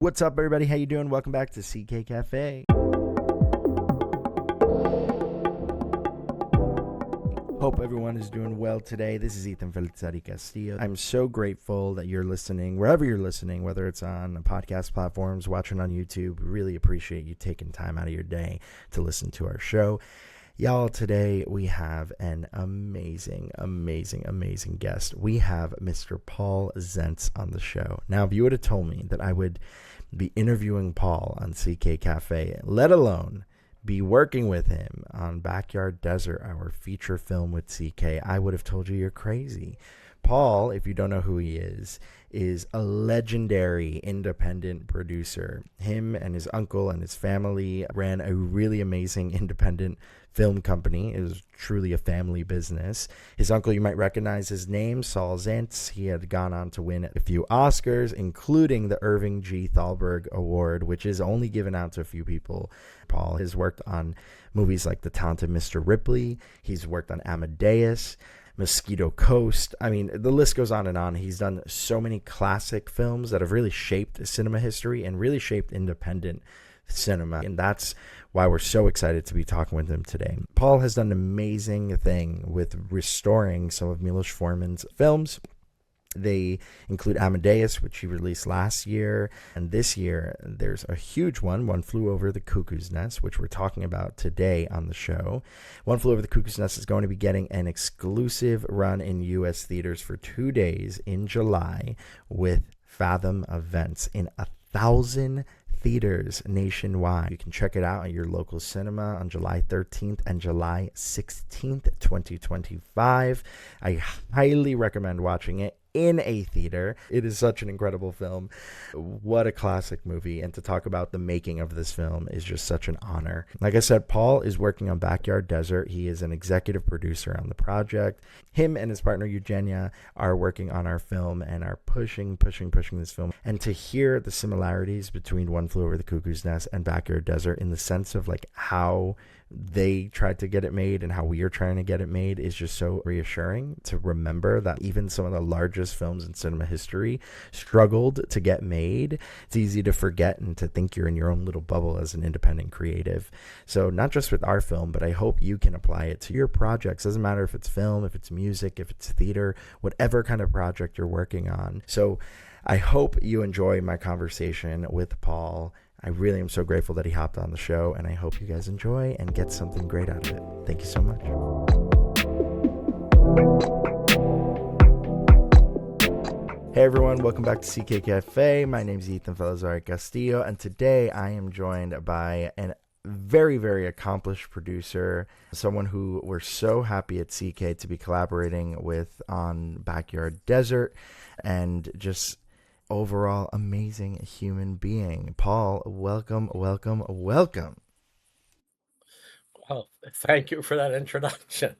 What's up, everybody? How you doing? Welcome back to CK Café. Hope everyone is doing well today. This is Ethan Felizzari-Castillo. I'm so grateful that you're listening, wherever you're listening, whether it's on podcast platforms, watching on YouTube. Really appreciate you taking time out of your day to listen to our show. Y'all, today we have an amazing guest. We have Mr. Paul Zaentz on the show. Now, if you would have told me that I would be interviewing Paul on CK Café, let alone be working with him on Backyard Desert, our feature film with CK, I would have told you you're crazy. Paul, if you don't know who he is a legendary independent producer. Him and his uncle and his family ran a really amazing independent film company. It was truly a family business. His uncle, you might recognize his name, Paul Zaentz. He had gone on to win a few Oscars, including the Irving G. Thalberg Award, which is only given out to a few people. Paul has worked on movies like The Talented Mr. Ripley. He's worked on Amadeus, Mosquito Coast. I mean, the list goes on and on. He's done so many classic films that have really shaped cinema history and really shaped independent cinema. And that's why we're so excited to be talking with him today. Paul has done an amazing thing with restoring some of Milos Forman's films. They include Amadeus, which he released last year, and this year there's a huge one, One Flew Over the Cuckoo's Nest, which we're talking about today on the show. One Flew Over the Cuckoo's Nest is going to be getting an exclusive run in U.S. theaters for 2 days in July with Fathom Events in 1,000 theaters nationwide. You can check it out at your local cinema on July 13th and July 16th, 2025. I highly recommend watching it in a theater. It is such an incredible film. What a classic movie. And to talk about the making of this film is just such an honor. Like I said, Paul is working on Backyard Desert. He is an executive producer on the project. Him and his partner Eugenia are working on our film and are pushing this film. And to hear the similarities between One Flew Over the Cuckoo's Nest and Backyard Desert in the sense of like how they tried to get it made and how we are trying to get it made is just so reassuring to remember that even some of the largest films in cinema history struggled to get made. It's easy to forget and to think you're in your own little bubble as an independent creative. So not just with our film, but I hope you can apply it to your projects. Doesn't matter if it's film, if it's music, if it's theater, whatever kind of project you're working on. So I hope you enjoy my conversation with Paul. I really am so grateful that he hopped on the show, and I hope you guys enjoy and get something great out of it. Thank you so much. Hey everyone, welcome back to CK Café. My name is Ethan Felizzari-Castillo, and today I am joined by an very accomplished producer, someone who we're so happy at CK to be collaborating with on Backyard Desert, and just overall amazing human being. Paul, welcome. Well, thank you for that introduction.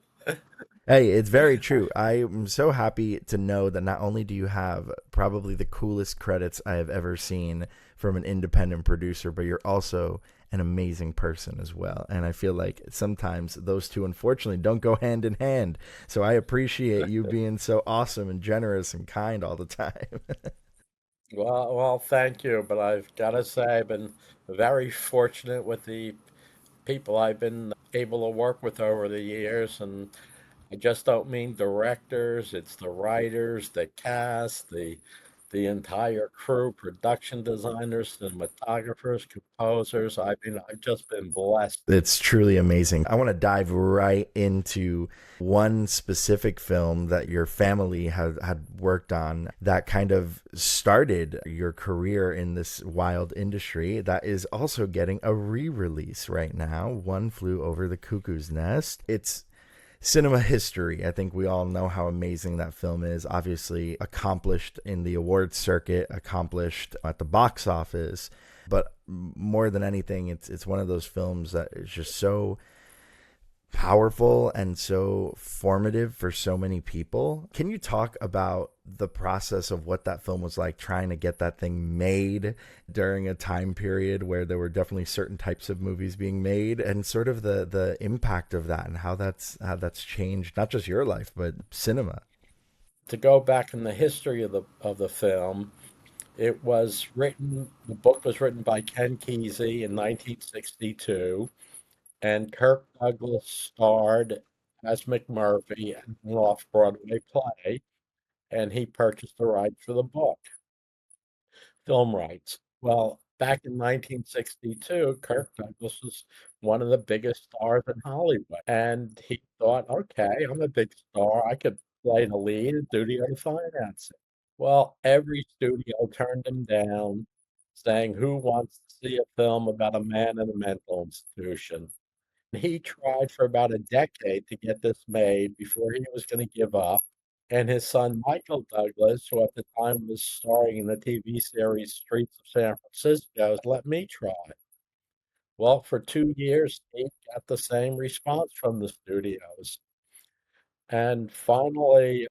Hey, it's very true. I am so happy to know that not only do you have probably the coolest credits I have ever seen from an independent producer, but you're also an amazing person as well. And I feel like sometimes those two, unfortunately, don't go hand in hand. So I appreciate you being so awesome and generous and kind all the time. Well, thank you, but I've got to say I've been very fortunate with the people I've been able to work with over the years, and I just don't mean directors, it's the writers, the cast, the entire crew, production designers, cinematographers, composers. I mean, I've just been blessed. It's truly amazing. I want to dive right into one specific film that your family had worked on that kind of started your career in this wild industry that is also getting a re-release right now. One Flew Over the Cuckoo's Nest. It's cinema history. I think we all know how amazing that film is. Obviously accomplished in the awards circuit, accomplished at the box office, but more than anything, it's one of those films that is just so powerful and so formative for so many people. Can you talk about the process of what that film was like, trying to get that thing made during a time period where there were definitely certain types of movies being made, and sort of the impact of that and how that's changed not just your life but cinema? To go back in the history of the film, The book was written by Ken Kesey in 1962, and Kirk Douglas starred as McMurphy in an off-Broadway play, and he purchased the rights for the book, film rights. Well, back in 1962, Kirk Douglas was one of the biggest stars in Hollywood, and he thought, okay, I'm a big star. I could play the lead and do the other financing. Well, every studio turned him down, saying, who wants to see a film about a man in a mental institution? He tried for about a decade to get this made before he was going to give up. And his son, Michael Douglas, who at the time was starring in the TV series Streets of San Francisco, let me try. Well, for 2 years, he got the same response from the studios. And finally,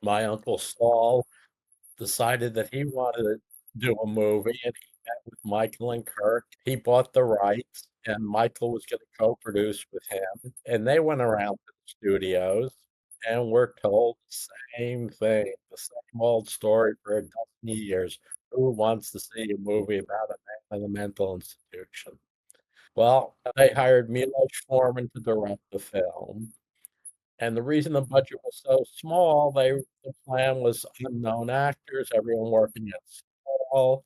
my Uncle Saul decided that he wanted to do a movie, and he met with Michael and Kirk. He bought the rights, and Michael was going to co-produce with him. And they went around to the studios and were told the same thing, the same old story for a dozen years. Who wants to see a movie about a man in a mental institution? Well, they hired Milos Forman to direct the film. And the reason the budget was so small, the plan was unknown actors, everyone working at small.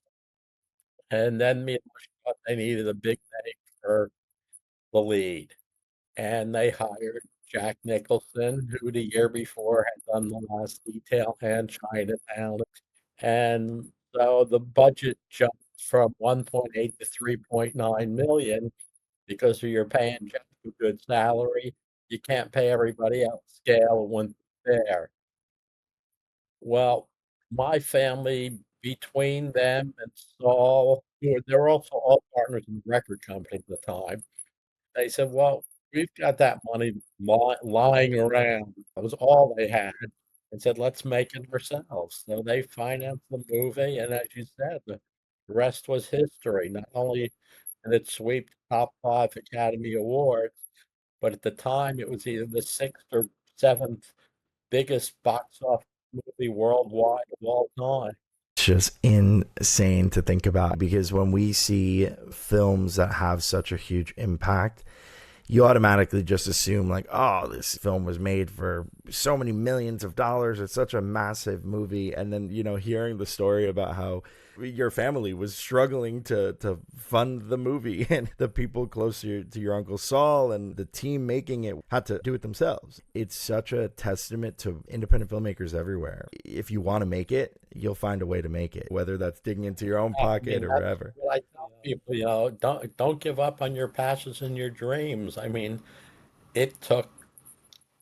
And then Milos thought they needed a big name for the lead. And they hired Jack Nicholson, who the year before had done The Last Detail and Chinatown. And so the budget jumped from 1.8 to 3.9 million because you're paying Jack a good salary. You can't pay everybody else scale when there. Well, my family, between them and Saul, they were also all partners in the record company at the time. They said, well, we've got that money lying around. That was all they had. And said, let's make it ourselves. So they financed the movie. And as you said, the rest was history. Not only did it sweep top five Academy Awards, but at the time it was either the sixth or seventh biggest box office movie worldwide of all time. It's just insane to think about because when we see films that have such a huge impact, you automatically just assume like, oh, this film was made for so many millions of dollars. It's such a massive movie. And then, hearing the story about how your family was struggling to fund the movie and the people close to your Uncle Saul and the team making it had to do it themselves. It's such a testament to independent filmmakers everywhere. If you want to make it, you'll find a way to make it, whether that's digging into your own I pocket mean, or that's wherever. what I tell people, don't give up on your passions and your dreams. I mean, it took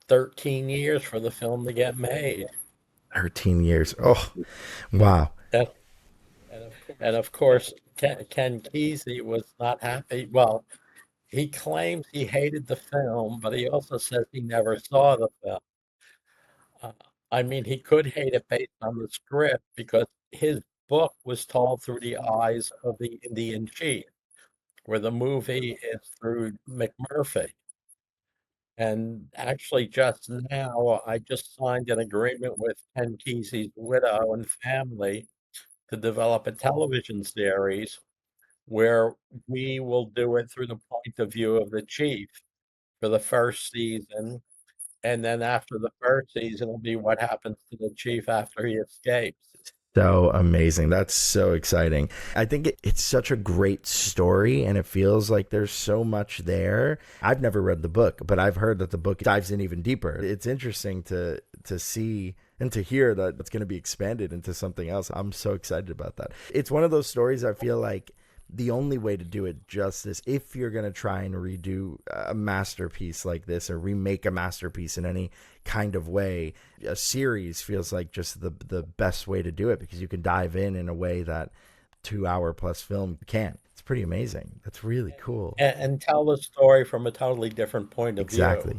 13 years for the film to get made. 13 years. Oh, wow. And, and of course, Ken Kesey was not happy. Well, he claims he hated the film, but he also says he never saw the film. Uh, I mean, he could hate it based on the script because his book was told through the eyes of the Indian chief, where the movie is through McMurphy. And actually, just now, I just signed an agreement with Ken Kesey's widow and family to develop a television series where we will do it through the point of view of the chief for the first season. And then after the first season will be what happens to the chief after he escapes. So amazing. That's so exciting. I think it's such a great story and it feels like there's so much there. I've never read the book, but I've heard that the book dives in even deeper. It's interesting to see and to hear that it's going to be expanded into something else. I'm so excited about that. It's one of those stories I feel like the only way to do it justice, if you're going to try and redo a masterpiece like this or remake a masterpiece in any kind of way, a series feels like just the best way to do it because you can dive in a way that 2 hour plus film can't. It's pretty amazing. That's really cool. And tell the story from a totally different point of view. Exactly.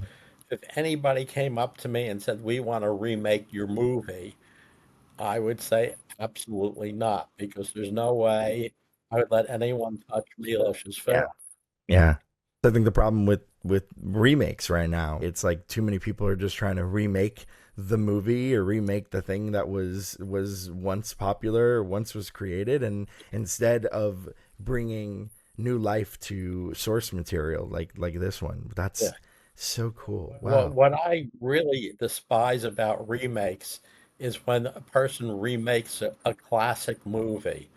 If anybody came up to me and said, we want to remake your movie, I would say absolutely not, because there's no way I would let anyone touch Milos's Yeah. film. Yeah. I think the problem with remakes right now, it's like too many people are just trying to remake the movie or remake the thing that was once popular, or once was created, and instead of bringing new life to source material like this one. Yeah. That's so cool. What Wow. what I really despise about remakes is when a person remakes a classic movie.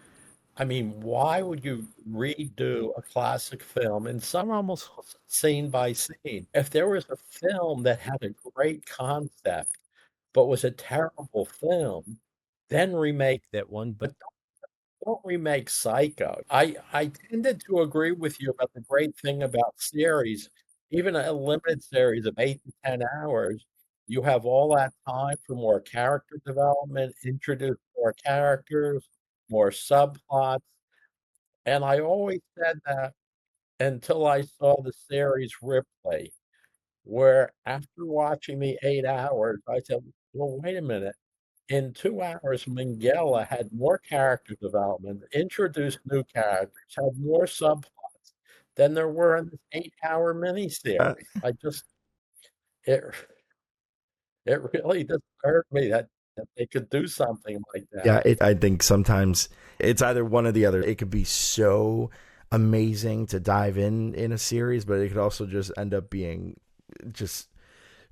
I mean, why would you redo a classic film and some almost scene by scene? If there was a film that had a great concept but was a terrible film, then remake that one, but don't remake Psycho. I tended to agree with you about the great thing about series, even a limited series of 8 to 10 hours. You have all that time for more character development, introduce more characters, more subplots. And I always said that until I saw the series Ripley, where after watching the 8 hours, I said, well, wait a minute. In 2 hours, Minghella had more character development, introduced new characters, had more subplots than there were in this 8 hour Uh, miniseries. It it really disturbed me that they could do something like yeah, that. I think sometimes it's either one or the other. It could be so amazing to dive in a series, but it could also just end up being just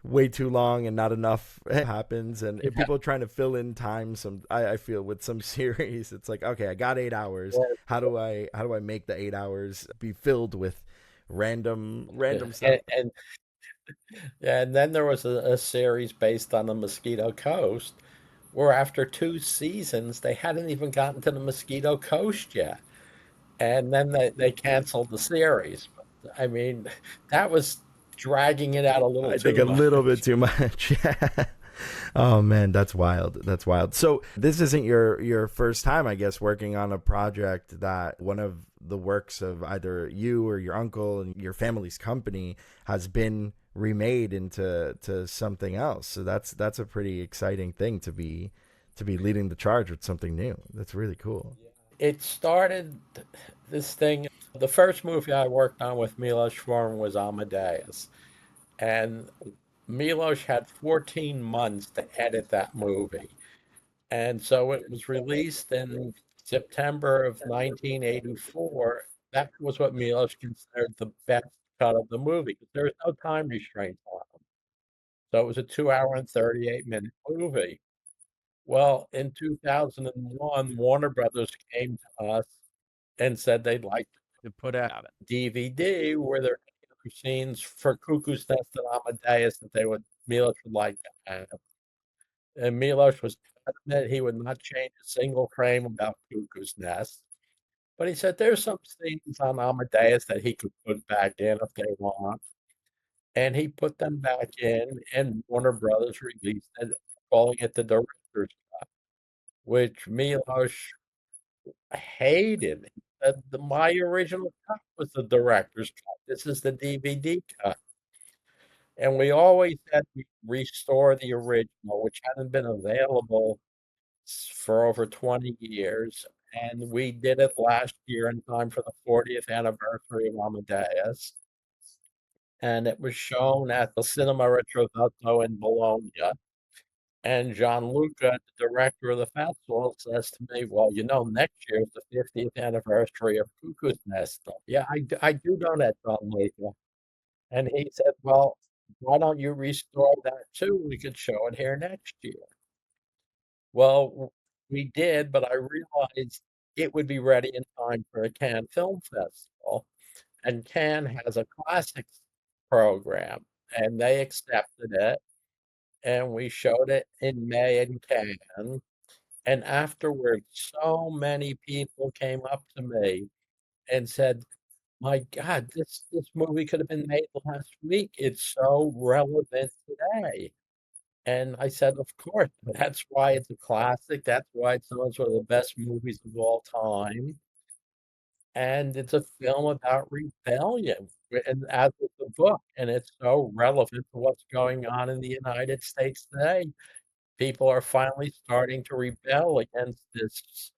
way too long and not enough happens. And if Yeah, people are trying to fill in time, I feel with some series, it's like, okay, I got 8 hours. How do I make the 8 hours be filled with yeah, random stuff? and then there was a series based on the Mosquito Coast, where after 2 seasons they hadn't even gotten to the Mosquito Coast yet. And then they canceled the series. I mean, that was dragging it out a little I think too a little bit much. too much. Oh man, that's wild. That's wild. So this isn't your first time, I guess, working on a project that one of the works of either you or your uncle and your family's company has been remade into something else. So that's a pretty exciting thing to be leading the charge with something new. That's really cool. It started this thing. The first movie I worked on with Milos Forman was Amadeus, and Milos had 14 months to edit that movie. And so it was released in September of 1984. That was what Milos considered the best cut of the movie because there was no time restraints on it. So it was a 2 hour and 38-minute movie. Well, in 2001, Warner Brothers came to us and said they'd like to put out a DVD where there are scenes for Cuckoo's Nest and Amadeus that Milos would like to have. And Milos was adamant he would not change a single frame about Cuckoo's Nest. But he said there's some scenes on Amadeus that he could put back in if they want. And he put them back in, and Warner Brothers released it, calling it the director's cut, which Milos hated. He said, my original cut was the director's cut. This is the DVD cut. And we always had to restore the original, which hadn't been available for over 20 years. And we did it last year in time for the 40th anniversary of Amadeus. And it was shown at the Cinema Retrovato in Bologna. And Gianluca, the director of the festival, says to me, well, next year is the 50th anniversary of Cuckoo's Nest. Yeah, I do know that, Gianluca. And he said, well, why don't you restore that too? We could show it here next year. Well, we did, but I realized it would be ready in time for a Cannes Film Festival. And Cannes has a classics program, and they accepted it. And we showed it in May in Cannes. And afterwards, so many people came up to me and said, my God, this movie could have been made last week. It's so relevant today. And I said, of course, that's why it's a classic. That's why it's one of the best movies of all time. And it's a film about rebellion, and as with the book, and it's so relevant to what's going on in the United States today. People are finally starting to rebel against this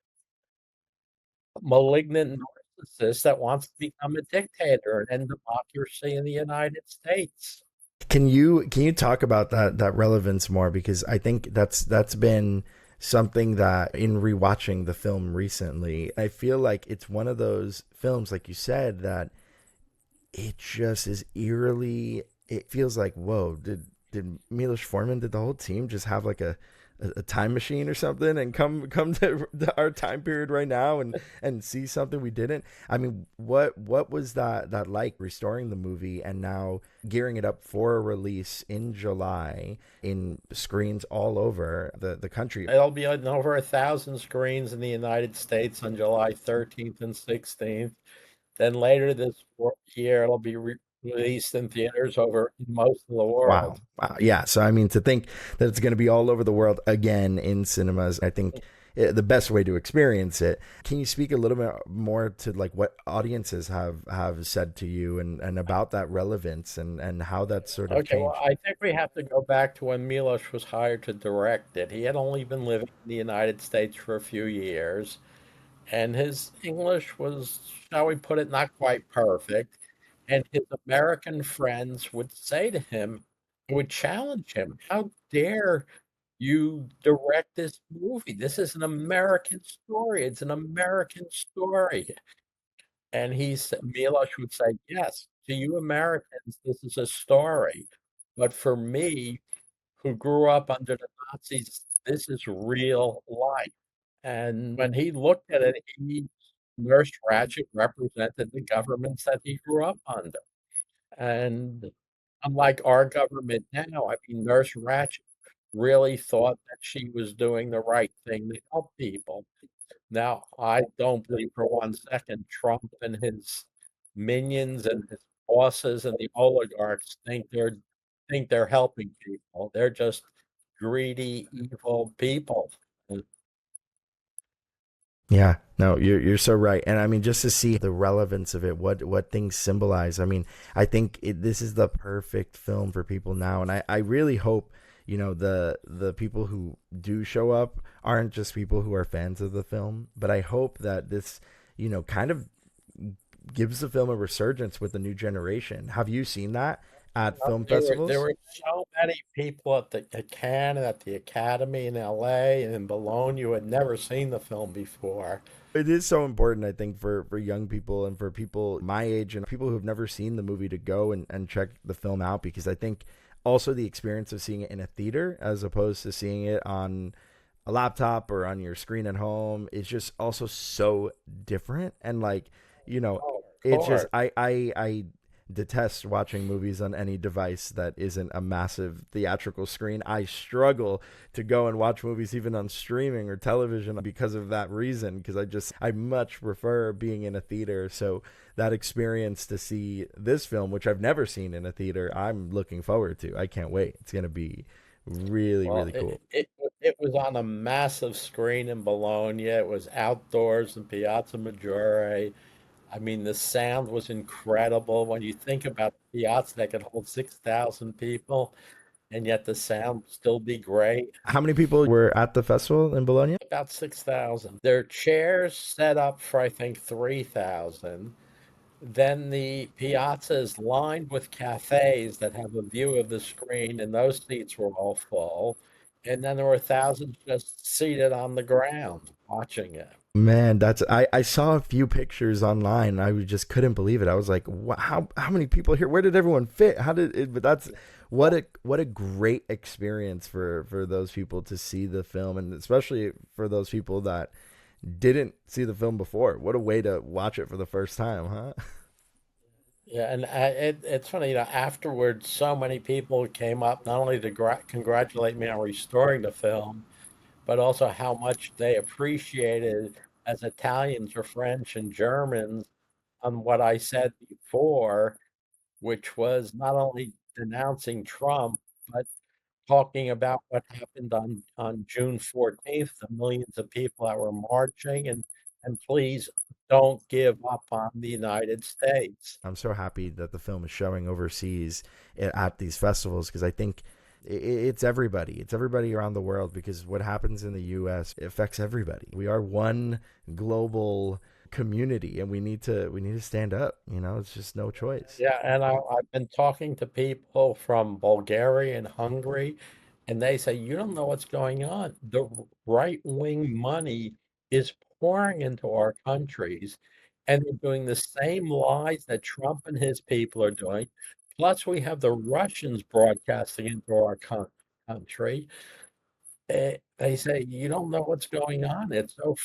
malignant narcissist that wants to become a dictator and end democracy in the United States. Can you talk about that relevance more, because I think that's been something that in rewatching the film recently, I feel like it's one of those films, like you said, that it just is eerily. It feels like, whoa, did Milos Forman, did the whole team just have like a time machine or something and come to our time period right now and see something we didn't. I mean, what was that like, restoring the movie and now gearing it up for a release in July in screens all over the country? It'll be on over 1,000 screens in the United States on July 13th and 16th. Then later this year, it'll be released in theaters over in most of the Wow. world. Wow. Yeah. So, I mean, to think that it's going to be all over the world again in cinemas, I think the best way to experience it. Can you speak a little bit more to like what audiences have said to you and about that relevance and how that's sort of Okay, well, changed? I think we have to go back to when Milos was hired to direct it. He had only been living in the United States for a few years, and his English was, shall we put it, not quite perfect. And his American friends would say to him, would challenge him, "How dare you direct this movie? This is an American story. It's an American story." And Milos would say, "Yes, to you Americans, this is a story. But for me, who grew up under the Nazis, this is real life." And when he looked at it, Nurse Ratched represented the governments that he grew up under. And unlike our government now, I mean, Nurse Ratched really thought that she was doing the right thing to help people. Now, I don't believe for one second Trump and his minions and his bosses and the oligarchs think they're helping people. They're just greedy, evil people. Yeah, no, you're so right, and I mean, just to see the relevance of it, what things symbolize. I mean, I think this is the perfect film for people now, and I really hope, the people who do show up aren't just people who are fans of the film, but I hope that this, kind of gives the film a resurgence with the new generation. Have you seen that at film There festivals? were so many people at Cannes and at the Academy in LA and in Bologna who had never seen the film before. It is so important, I think, for young people and for people my age and people who have never seen the movie to go and check the film out, because I think also the experience of seeing it in a theater as opposed to seeing it on a laptop or on your screen at home is just also so different. And like, you know, Oh, of it's just course. I detest watching movies on any device that isn't a massive theatrical screen. I struggle to go and watch movies even on streaming or television because of that reason, because I much prefer being in a theater. So that experience to see this film, which I've never seen in a theater, I'm looking forward to. I can't wait. It's going to be really, Well, really cool. it was on a massive screen in Bologna. It was outdoors in Piazza Maggiore. I mean, the sound was incredible. When you think about the piazza that could hold 6,000 people, and yet the sound would still be great. How many people were at the festival in Bologna? About 6,000. There are chairs set up for, I think, 3,000. Then the piazza is lined with cafes that have a view of the screen, and those seats were all full. And then there were thousands just seated on the ground watching it. Man, I saw a few pictures online. I just couldn't believe it. I was like, how many people here? Where did everyone fit? How did it? But that's what a great experience for those people to see the film, and especially for those people that didn't see the film before. What a way to watch it for the first time, huh? Yeah, and it's funny, afterwards, so many people came up not only to congratulate me on restoring the film, but also how much they appreciated as Italians or French and Germans on what I said before, which was not only denouncing Trump, but talking about what happened on June 14th, the millions of people that were marching, and please don't give up on the United States. I'm so happy that the film is showing overseas at these festivals, because I think it's everybody. It's everybody around the world, because what happens in the U.S. affects everybody. We are one global community, and we need to stand up. It's just no choice. Yeah, and I've been talking to people from Bulgaria and Hungary, and they say, you don't know what's going on. The right-wing money is pouring into our countries, and they're doing the same lies that Trump and his people are doing. Plus, we have the Russians broadcasting into our country. They say, you don't know what's going on. It's so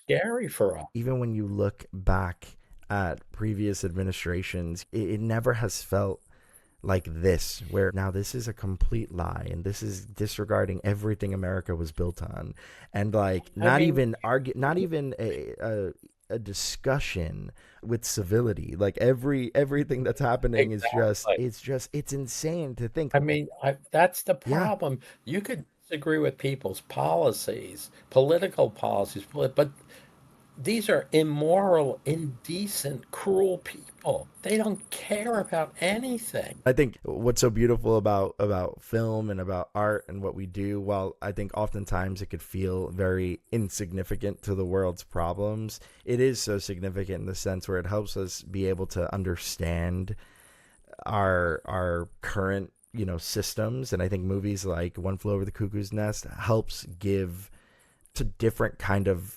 scary for us. Even when you look back at previous administrations, it never has felt like this, where now this is a complete lie and this is disregarding everything America was built on, and like I not mean, even argue, not even a discussion with civility. Like everything that's happening is just, exactly. it's insane to think. I mean, that's the Yeah, problem. You could disagree with people's policies, political policies, but these are immoral, indecent, cruel people. They don't care about anything. I think what's so beautiful about film and about art and what we do, while I think oftentimes it could feel very insignificant to the world's problems, it is so significant in the sense where it helps us be able to understand our current, systems. And I think movies like One Flew Over the Cuckoo's Nest helps give to different kind of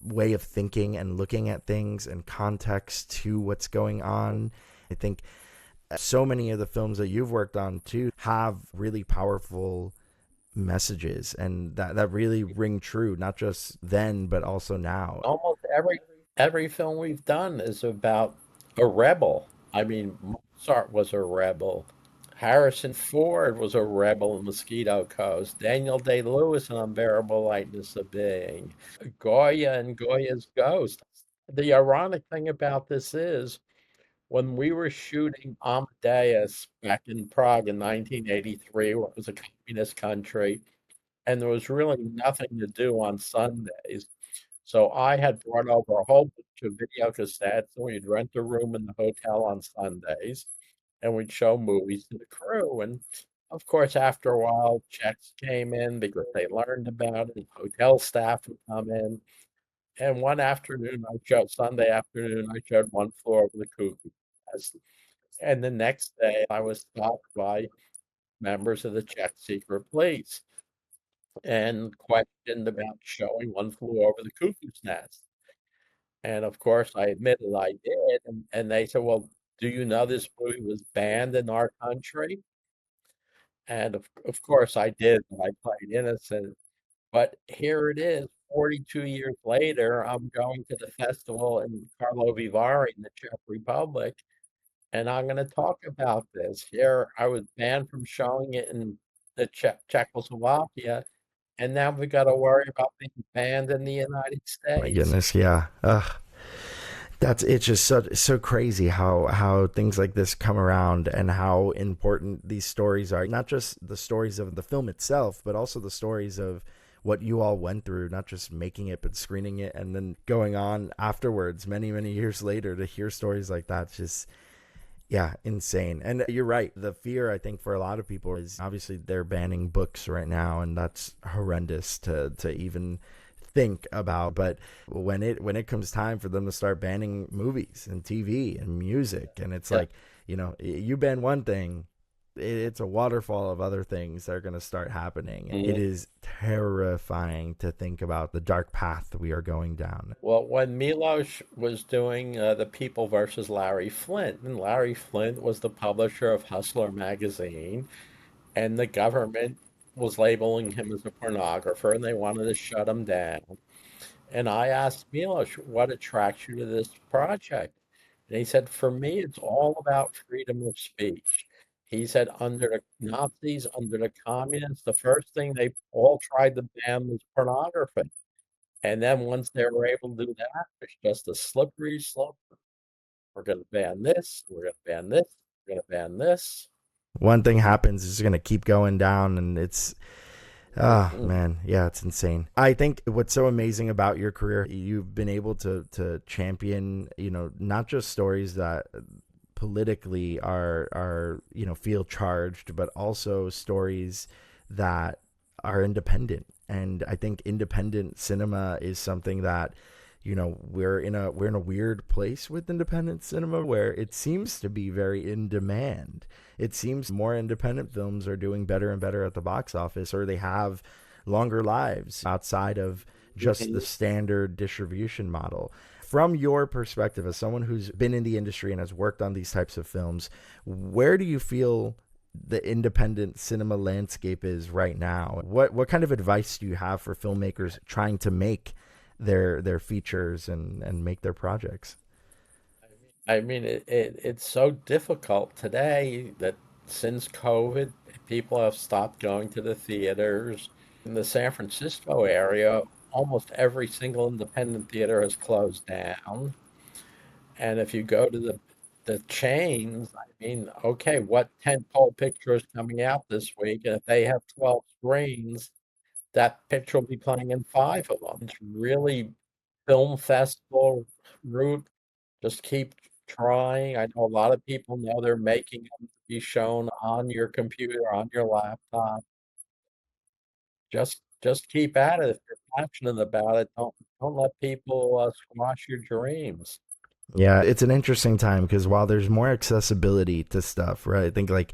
way of thinking and looking at things and context to what's going on. I think so many of the films that you've worked on too have really powerful messages, and that really ring true, not just then but also now. Almost every film we've done is about a rebel. I mean, Mozart was a rebel. Harrison Ford was a rebel in Mosquito Coast. Daniel Day-Lewis in Unbearable Lightness of Being. Goya and Goya's Ghost. The ironic thing about this is when we were shooting Amadeus back in Prague in 1983, where it was a communist country, and there was really nothing to do on Sundays. So I had brought over a whole bunch of video cassettes, and we'd rent a room in the hotel on Sundays, and we'd show movies to the crew. And of course, after a while, checks came in because they learned about it. Hotel staff would come in. And one afternoon, Sunday afternoon, I showed One Flew Over the Cuckoo's Nest. And the next day, I was stopped by members of the Czech secret police and questioned about showing One Flew Over the Cuckoo's Nest. And of course, I admitted I did. And they said, well, do you know this movie was banned in our country? And of course, I did. I played innocent. But here it is, 42 years later, I'm going to the festival in Karlovy Vary in the Czech Republic, and I'm going to talk about this. Here, I was banned from showing it in the Czechoslovakia, and now we got to worry about being banned in the United My States. goodness, yeah. That's it's just so crazy how things like this come around, and how important these stories are. Not just the stories of the film itself, but also the stories of what you all went through, not just making it but screening it and then going on afterwards many years later to hear stories like that. Just, yeah, insane. And you're right, the fear I think for a lot of people is obviously they're banning books right now, and that's horrendous to even think about. But when it comes time for them to start banning movies and TV and music, and it's Yeah. like, you ban one thing, it's a waterfall of other things that are going to start happening. And it Mhm. is terrifying to think about the dark path we are going down. Well, when Milosh was doing The People versus Larry Flint, and Larry Flint was the publisher of Hustler magazine, and the government was labeling him as a pornographer, and they wanted to shut him down. And I asked Milosh, what attracts you to this project? And he said, for me, it's all about freedom of speech. He said, under the Nazis, under the communists, the first thing they all tried to ban was pornography. And then once they were able to do that, it's just a slippery slope. We're going to ban this, we're going to ban this, we're going to ban this. One thing happens, it's going to keep going down, and it's, ah, Mhm. man, yeah, it's insane. I think what's so amazing about your career, you've been able to champion, not just stories that politically are feel charged, but also stories that are independent. And I think independent cinema is something that we're in a weird place with independent cinema where it seems to be very in demand. It seems more independent films are doing better and better at the box office, or they have longer lives outside of just the Mhm. standard distribution model. From your perspective, as someone who's been in the industry and has worked on these types of films, where do you feel the independent cinema landscape is right now? What kind of advice do you have for filmmakers trying to make their features and make their projects? I mean, it's so difficult today that since COVID, people have stopped going to the theaters. In the San Francisco area, almost every single independent theater has closed down. And if you go to the chains, I mean, okay, what tentpole picture is coming out this week? And if they have 12 screens, that picture will be playing in five of them. It's really film festival route. Just keep trying. I know a lot of people know they're making them to be shown on your computer, on your laptop. Just keep at it. If you're passionate about it, don't let people squash your dreams. Yeah, it's an interesting time because while there's more accessibility to stuff, right? I think like,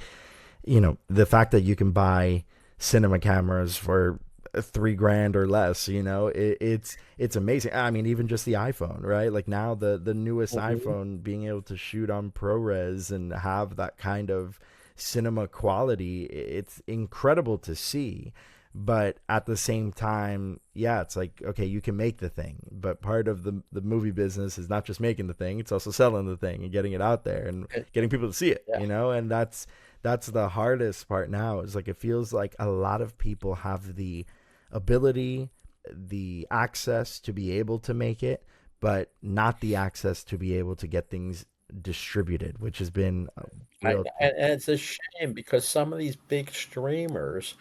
the fact that you can buy cinema cameras for 3 grand or less, it's amazing. I mean, even just the iPhone, right? Like now the newest Mhm. iPhone being able to shoot on ProRes and have that kind of cinema quality, it's incredible to see. But at the same time, yeah, it's like, okay, you can make the thing, but part of the movie business is not just making the thing, it's also selling the thing and getting it out there and Eh, getting people to see it, Yeah, and that's the hardest part now. Is like it feels like a lot of people have the ability, the access to be able to make it, but not the access to be able to get things distributed, which has been a real. and it's a shame because some of these big streamers,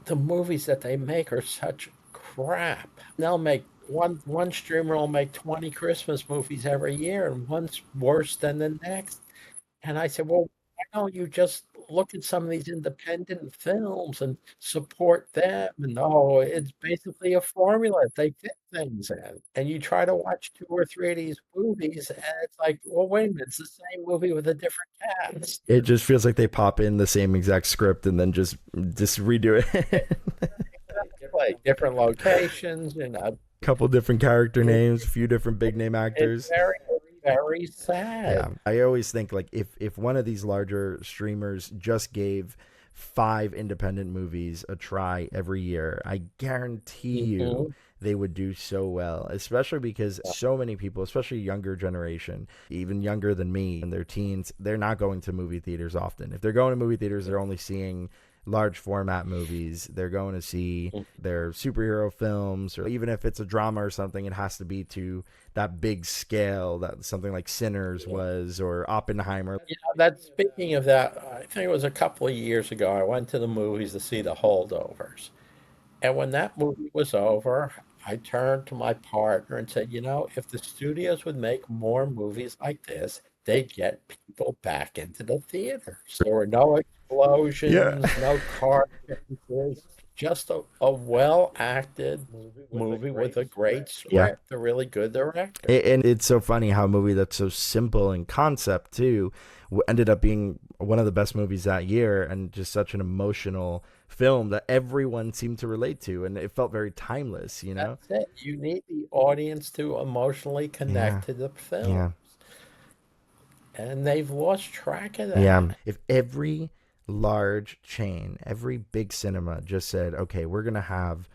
the movies that they make are such crap. They'll make one streamer will make 20 Christmas movies every year, and one's worse than the next. And I said, well, why don't you just look at some of these independent films and support them? And oh, it's basically a formula. They fit things in. And you try to watch two or three of these movies, and it's like, well, wait a minute, it's the same movie with a different cast. It just feels like they pop in the same exact script and then just redo it. Like different locations, Couple different character it, names, a few different big name it's actors. very, very Yeah, sad. I always think like if one of these larger streamers just gave 5 independent movies a try every year, I guarantee you Mhm. they would do so well, especially because so many people, especially younger generation, even younger than me, in their teens, they're not going to movie theaters often. If they're going to movie theaters, they're only seeing large format movies. They're going to see their superhero films, or even if it's a drama or something, it has to be to that big scale that something like Sinners was, or Oppenheimer. That speaking of that, I think it was a couple of years ago, I went to the movies to see The Holdovers. And when that movie was over, I turned to my partner and said, if the studios would make more movies like this, they'd get people back into the theaters. There were no Yeah. explosions, no car chases, just a well-acted movie with a great Yeah. script, a really good director. And it's so funny how a movie that's so simple in concept too ended up being one of the best movies that year, and just such an emotional film that everyone seemed to relate to, and it felt very timeless. That's it. You need the audience to emotionally Yeah. connect to the film, Yeah. and they've lost track of Yeah. that. If every large chain, every big cinema just said, okay, we're going to have,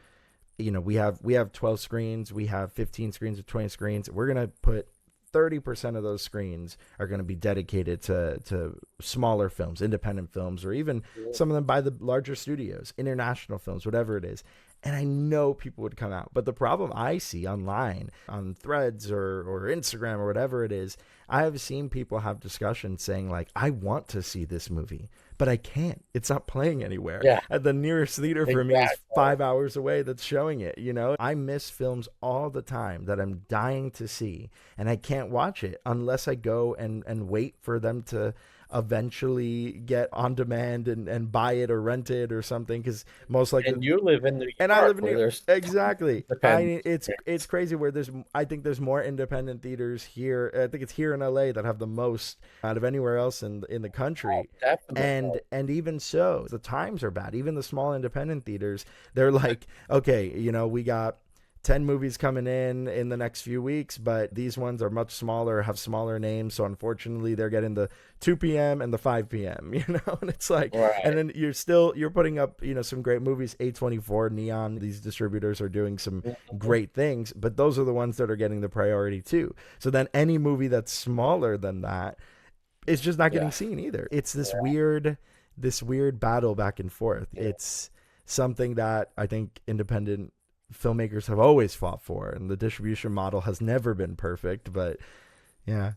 we have 12 screens, we have 15 screens or 20 screens, we're going to put 30% of those screens are going to be dedicated to smaller films, independent films, or even some of them by the larger studios, international films, whatever it is. And I know people would come out. But the problem I see online, on threads or Instagram or whatever it is, I have seen people have discussions saying, like, I want to see this movie, but I can't. It's not playing anywhere. Yeah, And the nearest theater for me is exactly. 5 hours away that's showing it. I miss films all the time that I'm dying to see, and I can't watch it unless I go and wait for them to eventually get on demand and buy it or rent it or something, because most likely. And you live in New And I York live in New where York. there's Exactly. dependent. It's crazy where I think there's more independent theaters here. I think it's here in LA that have the most out of anywhere else in the Oh, country. definitely. And even so, the times are bad. Even the small independent theaters, they're like, okay, we got 10 movies coming in the next few weeks, but these ones are much smaller, have smaller names, so unfortunately they're getting the 2 p.m. and the 5 p.m., and it's like, and Right. then you're putting up, some great movies. A24, Neon, these distributors are doing some Mhm. great things, but those are the ones that are getting the priority too. So then any movie that's smaller than that is just not getting Yeah. seen either. It's this weird battle back and forth. Yeah. It's something that I think independent filmmakers have always fought for, and the distribution model has never been perfect. But yeah,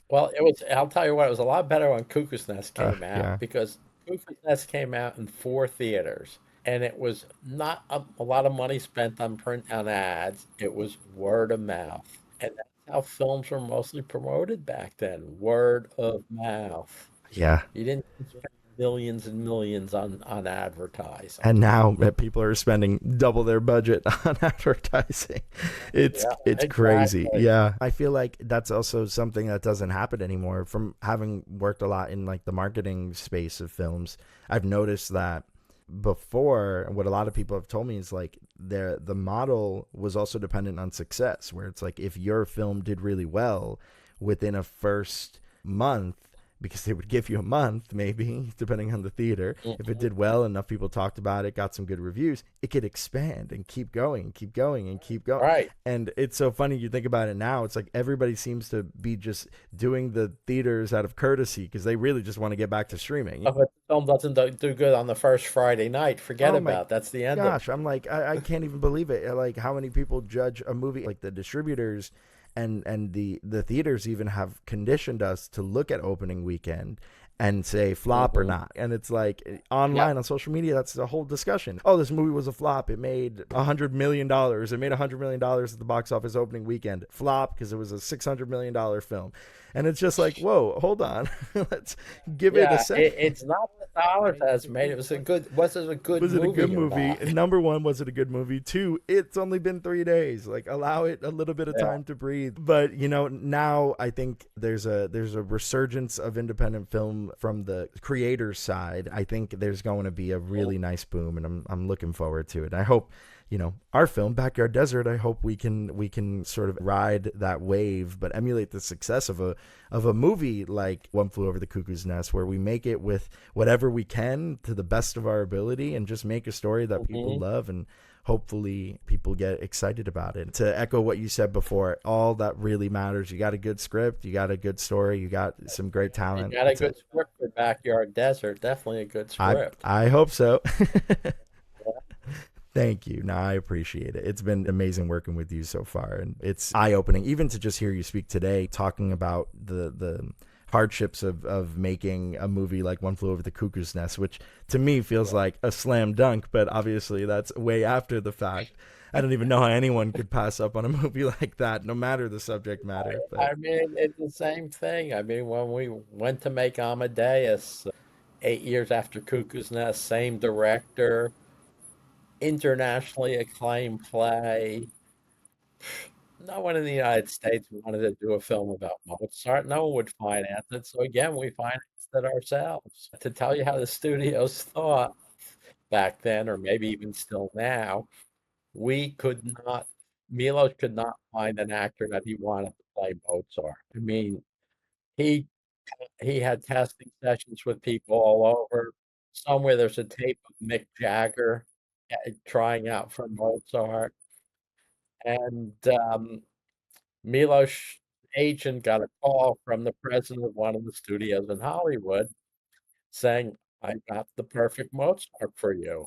Well, I'll tell you what, it was a lot better when Cuckoo's Nest came out yeah, because Cuckoo's Nest came out in four theaters and it was not a lot of money spent on print on ads. It was word of mouth. And that's how films were mostly promoted back then, word of mouth. yeah. You didn't spend millions and millions on advertising. And now people are spending double their budget on advertising. It's Yeah, it's crazy. exactly. Yeah, I feel like that's also something that doesn't happen anymore. From having worked a lot in like the marketing space of films, I've noticed that before, what a lot of people have told me is like the model was also dependent on success, where it's like if your film did really well within a first month, because they would give you a month maybe depending on the theater, if it Mhm. did well, enough people talked about it, got some good reviews, it could expand and keep going and keep going and keep going. Right. And it's so funny, you think about it now, it's like everybody seems to be just doing the theaters out of courtesy because they really just want to get back to streaming. If a film doesn't do good on the first Friday night, forget Oh my about it. That's the end of gosh, I'm like, I can't even believe it. Like how many people judge a movie, like the distributors and the theaters even have conditioned us to look at opening weekend and say it. flop or Hmm. not. And it's like online Yep. on social media, that's the whole discussion. Oh, this movie was a flop. It made $100 million. It made $100 million at the box office opening weekend. Flop because it was a $600 million film. And it's just like, whoa, hold on. Let's give it a Yeah, second. it's not the dollars that's made. Was it a good Was it a good movie or movie? not? Number one, was it a good movie? Two, it's only been 3 days. Like, allow it a little bit of Yeah. time to breathe. But now I think there's a resurgence of independent film from the creators side. I think there's going to be a really nice boom, and I'm looking forward to it. I hope, our film Backyard Desert, I hope we can sort of ride that wave, but emulate the success of a movie like One Flew Over the Cuckoo's Nest, where we make it with whatever we can to the best of our ability and just make a story that people Hmm. love, and hopefully people get excited about it. To echo what you said before, all that really matters, you got a good script, you got a good story, you got some great You talent. got a That's good it. script for Backyard Desert. Definitely a good I script. I hope so. Yeah. Thank you. No, I appreciate it. It's been amazing working with you so far, and it's eye opening even to just hear you speak today, talking about the hardships of making a movie like One Flew Over the Cuckoo's Nest, which to me feels Yeah. like a slam dunk, but obviously that's way after the fact. I don't even know how anyone could pass up on a movie like that, no matter the subject matter. But I mean, it's the same thing. I mean, when we went to make Amadeus 8 years after Cuckoo's Nest, same director, internationally acclaimed play. No one in the United States wanted to do a film about Mozart. No one would finance it. So again, we financed it ourselves. To tell you how the studios thought back then, or maybe even still now, we could not, Milos could not find an actor that he wanted to play Mozart. I mean, he he had casting sessions with people all over. Somewhere there's a tape of Mick Jagger trying out for Mozart. And Milos' agent got a call from the president of one of the studios in Hollywood saying, I got the perfect Mozart for you.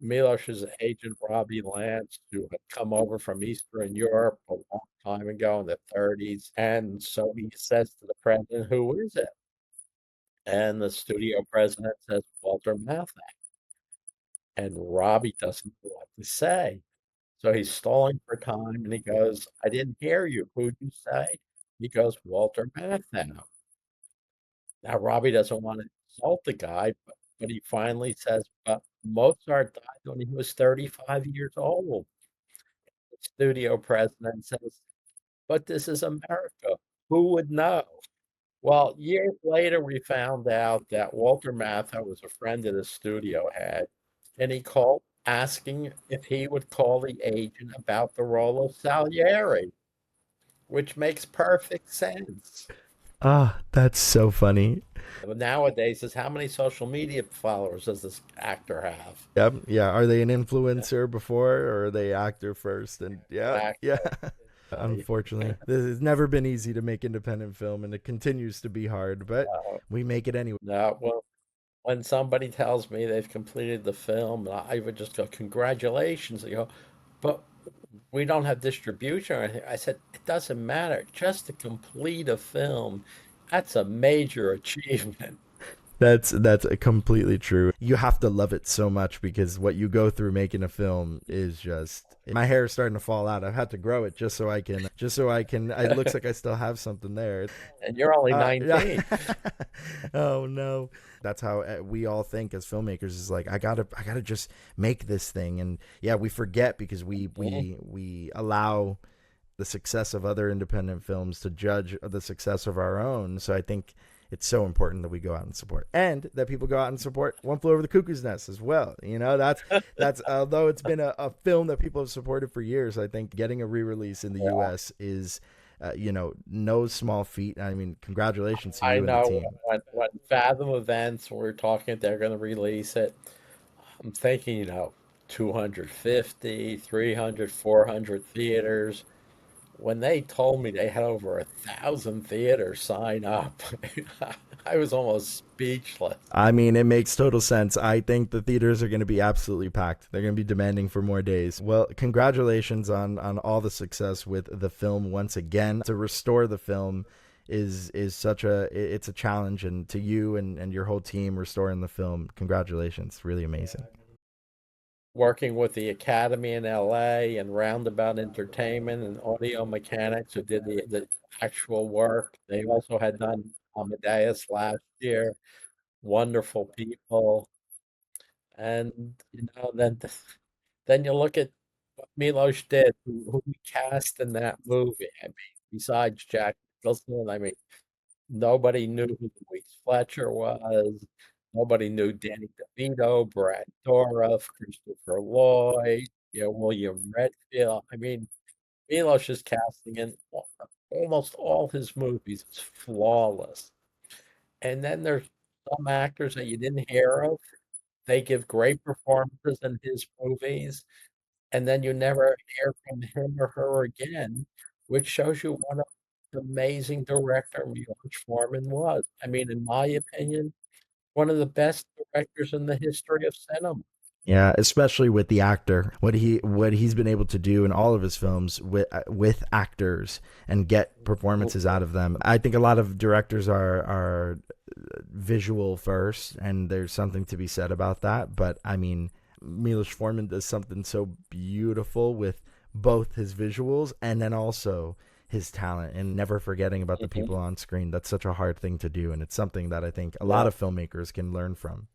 Milos's agent, Robbie Lance, who had come over from Eastern Europe a long time ago in the 30s. And so he says to the president, who is it? And the studio president says, Walter Matthau. And Robbie doesn't know what to say. So he's stalling for time and he goes, I didn't hear you. Who'd you say? He goes, Walter Matthau. Now Robbie doesn't want to insult the guy, but he finally says, "But Mozart died when he was 35 years old." The studio president says, "But this is America. Who would know?" Well, years later, we found out that Walter Matthau was a friend of the studio head, and he called asking if he would call the agent about the role of Salieri, which makes perfect sense. Ah, that's so funny. Nowadays, is how many social media followers does this actor have? Yep. Yeah. Are they an influencer before or are they actor first? And yeah, yeah. Exactly. Unfortunately, this has never been easy to make independent film, and it continues to be hard, but we make it anyway. No, well, when somebody tells me they've completed the film, I would just go, "Congratulations." They go, "But we don't have distribution or anything." I said, "It doesn't matter. Just to complete a film, that's a major achievement." That's completely true. You have to love it so much because what you go through making a film is just my hair is starting to fall out. I've had to grow it just so I can it looks like I still have something there. And you're only Yeah. 19. Oh no. That's how we all think as filmmakers is like I got to just make this thing, and yeah, we forget because we Mhm. we we allow the success of other independent films to judge the success of our own. So I think it's so important that we go out and support, and that people go out and support One Flew Over the Cuckoo's Nest as well. That's although it's been a film that people have supported for years. I think getting a re-release in the Yeah, U.S. is, no small feat. I mean, congratulations to I you and the know team. when Fathom Events were talking they're going to release it, I'm thinking, 250, 300, 400 theaters. When they told me they had over 1,000 theaters sign up, I was almost speechless. I mean, it makes total sense. I think the theaters are going to be absolutely packed. They're going to be demanding for more days. Well, congratulations on all the success with the film once again. To restore the film is such it's a challenge, and to you and your whole team restoring the film, congratulations. Really amazing. Working with the Academy in LA and Roundabout Entertainment and Audio Mechanics who did the actual work. They also had done Amadeus last year. Wonderful people. And then you look at what Milos did, who we cast in that movie. I mean, besides Jack Nicholson, I mean, nobody knew who Louise Fletcher was. Nobody knew Danny DeVito, Brad Dourif, Christopher Lloyd, William Redfield. I mean, Milos is casting in almost all his movies. It's flawless. And then there's some actors that you didn't hear of. They give great performances in his movies, and then you never hear from him or her again, which shows you what an amazing director Milos Forman was. I mean, in my opinion, one of the best directors in the history of cinema. Yeah, especially with the actor, what he's been able to do in all of his films with actors and get performances out of them. I think a lot of directors are visual first, and there's something to be said about that. But I mean, Milos Forman does something so beautiful with both his visuals and then also his talent, and never forgetting about the Mhm. people on screen. That's such a hard thing to do, and it's something that I think a lot Yeah, of filmmakers can learn from.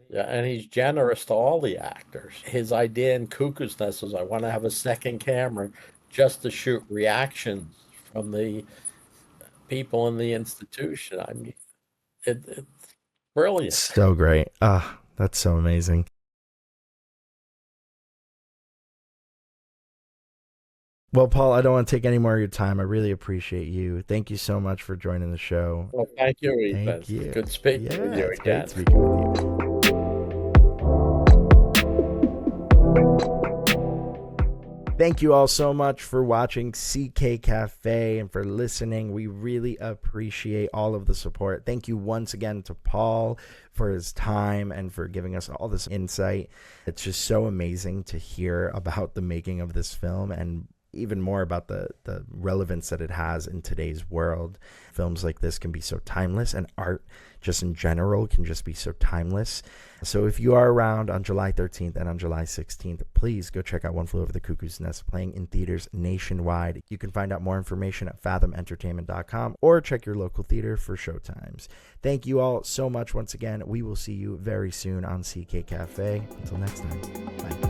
yeah, and he's generous to all the actors. His idea in Cuckoo's Nest was, I want to have a second camera just to shoot reactions from the people in the institution. I mean, it's brilliant. So great. Ah, that's so amazing. Well, Paul, I don't want to take any more of your time. I really appreciate you. Thank you so much for joining the show. Well, thank you, Ethan. Thank you. Good speaking with Yeah, you it's great again. speaking with you. Thank you all so much for watching CK Cafe and for listening. We really appreciate all of the support. Thank you once again to Paul for his time and for giving us all this insight. It's just so amazing to hear about the making of this film, and even more about the relevance that it has in today's world. Films like this can be so timeless, and art just in general can just be so timeless. So if you are around on July 13th and on July 16th, please go check out One Flew Over the Cuckoo's Nest, playing in theaters nationwide. You can find out more information at fathomentertainment.com or check your local theater for showtimes. Thank you all so much once again. We will see you very soon on CK Café. Until next time, bye.